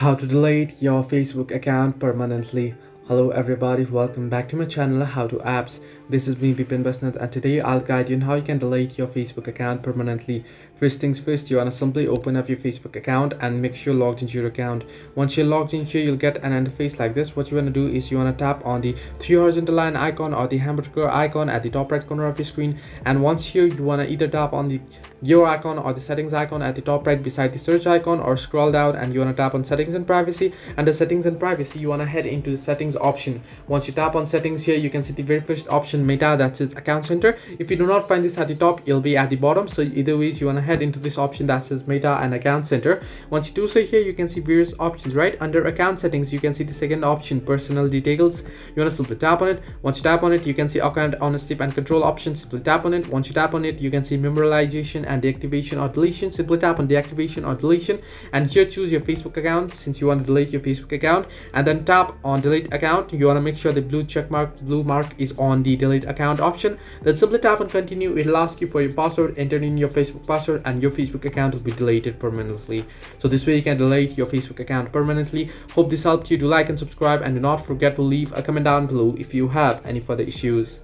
How to delete your Facebook account permanently. Hello everybody, welcome back to my channel How to Apps. This is me Bipin Basnat and today I'll guide you on how you can delete your Facebook account permanently. First things first, you wanna simply open up your Facebook account and make sure you're logged into your account. Once you're logged in here, you'll get an interface like this. What you wanna do is you wanna tap on the three horizontal line icon or the hamburger icon at the top right corner of your screen, and once here you wanna either tap on the gear icon or the settings icon at the top right beside the search icon, or scroll down and you wanna tap on settings and privacy. Under settings and privacy, you wanna head into the settings option. Once you tap on settings here, you can see the very first option, Meta, that says account center. If you do not find this at the top, it'll be at the bottom. So either ways, you want to head into this option that says Meta and account center. Once you do so here, you can see various options. Right under account settings, you can see the second option, personal details. You want to simply tap on it. Once you tap on it, you can see account ownership and control options. Simply tap on it. Once you tap on it, you can see memorialization and deactivation or deletion. Simply tap on deactivation or deletion, and here choose your Facebook account since you want to delete your Facebook account, and then tap on delete account. You want to make sure the blue mark is on the delete account option. Then simply tap on continue. It'll ask you for your password. Enter in your Facebook password and your Facebook account will be deleted permanently. So this way you can delete your Facebook account permanently. Hope this helped you. Do like and subscribe, and do not forget to leave a comment down below if you have any further issues.